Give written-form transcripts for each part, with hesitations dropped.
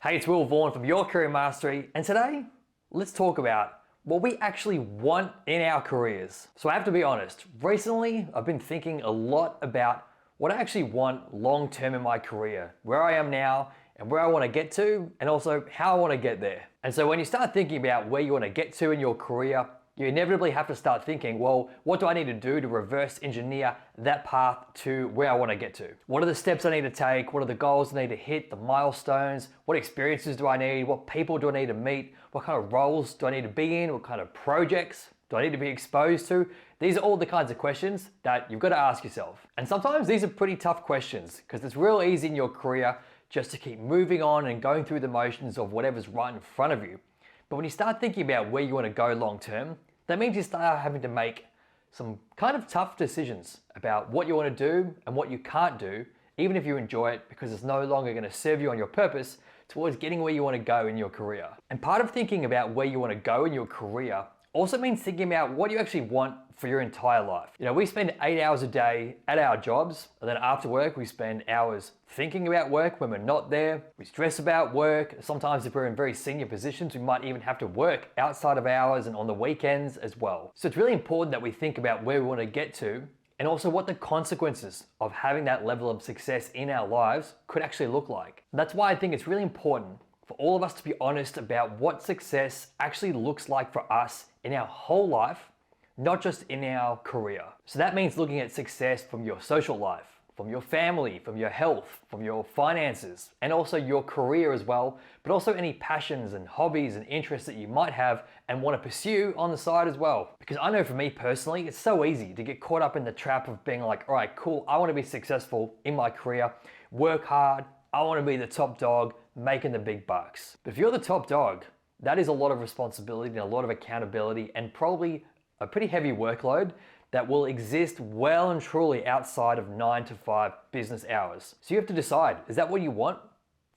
Hey, it's Will Vaughan from Your Career Mastery, and today, let's talk about what we actually want in our careers. So I have to be honest, recently I've been thinking a lot about what I actually want long term in my career, where I am now and where I want to get to, and also how I want to get there. And so when you start thinking about where you want to get to in your career, you inevitably have to start thinking, well, what do I need to do to reverse engineer that path to where I want to get to? What are the steps I need to take? What are the goals I need to hit, the milestones? What experiences do I need? What people do I need to meet? What kind of roles do I need to be in? What kind of projects do I need to be exposed to? These are all the kinds of questions that you've got to ask yourself. And sometimes these are pretty tough questions because it's real easy in your career just to keep moving on and going through the motions of whatever's right in front of you. But when you start thinking about where you want to go long term, that means you start having to make some kind of tough decisions about what you want to do and what you can't do, even if you enjoy it, because it's no longer going to serve you on your purpose towards getting where you want to go in your career. And part of thinking about where you want to go in your career also means thinking about what you actually want for your entire life. You know, we spend 8 hours a day at our jobs, and then after work, we spend hours thinking about work when we're not there. We stress about work. Sometimes if we're in very senior positions, we might even have to work outside of hours and on the weekends as well. So it's really important that we think about where we want to get to and also what the consequences of having that level of success in our lives could actually look like. And that's why I think it's really important for all of us to be honest about what success actually looks like for us in our whole life, not just in our career. So that means looking at success from your social life, from your family, from your health, from your finances, and also your career as well, but also any passions and hobbies and interests that you might have and want to pursue on the side as well. Because I know for me personally, it's so easy to get caught up in the trap of being like, all right, cool, I want to be successful in my career, work hard, I want to be the top dog, making the big bucks. But if you're the top dog, that is a lot of responsibility and a lot of accountability and probably a pretty heavy workload that will exist well and truly outside of 9 to 5 business hours. So you have to decide, is that what you want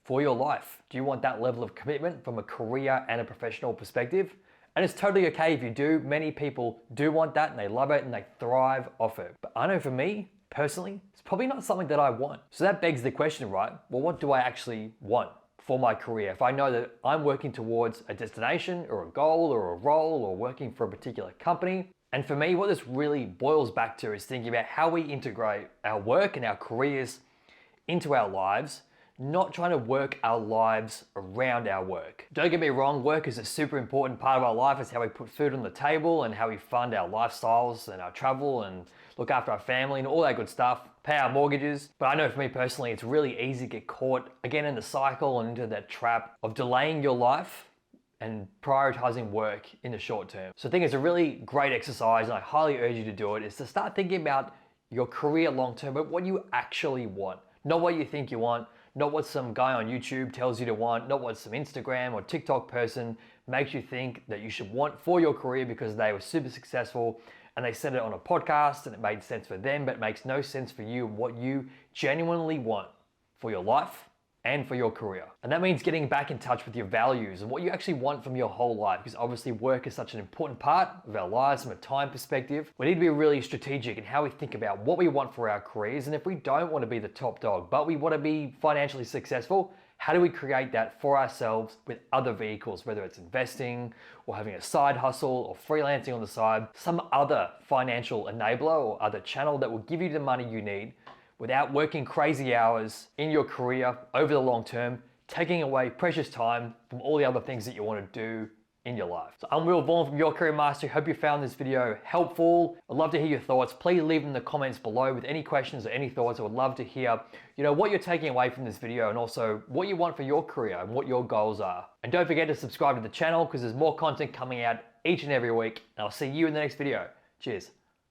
for your life? Do you want that level of commitment from a career and a professional perspective? And it's totally okay if you do. Many people do want that and they love it and they thrive off it. But I know for me, personally, it's probably not something that I want. So that begs the question, right? Well, what do I actually want for my career? If I know that I'm working towards a destination or a goal or a role or working for a particular company. And for me, what this really boils back to is thinking about how we integrate our work and our careers into our lives, not trying to work our lives around our work. Don't get me wrong, work is a super important part of our life. It's how we put food on the table and how we fund our lifestyles and our travel and look after our family and all that good stuff, pay our mortgages. But I know for me personally, it's really easy to get caught again in the cycle and into that trap of delaying your life and prioritizing work in the short term. So I think it's a really great exercise and I highly urge you to do it, is to start thinking about your career long term, but what you actually want. Not what you think you want, not what some guy on YouTube tells you to want, not what some Instagram or TikTok person makes you think that you should want for your career because they were super successful and they said it on a podcast and it made sense for them, but it makes no sense for you, what you genuinely want for your life and for your career. And that means getting back in touch with your values and what you actually want from your whole life, because obviously work is such an important part of our lives from a time perspective. We need to be really strategic in how we think about what we want for our careers. And if we don't want to be the top dog, but we want to be financially successful, how do we create that for ourselves with other vehicles, whether it's investing or having a side hustle or freelancing on the side, some other financial enabler or other channel that will give you the money you need without working crazy hours in your career over the long term, taking away precious time from all the other things that you want to do in your life. So I'm Will Vaughan from Your Career Mastery. Hope you found this video helpful. I'd love to hear your thoughts. Please leave them in the comments below with any questions or any thoughts. I would love to hear, what you're taking away from this video and also what you want for your career and what your goals are. And don't forget to subscribe to the channel because there's more content coming out each and every week. And I'll see you in the next video. Cheers.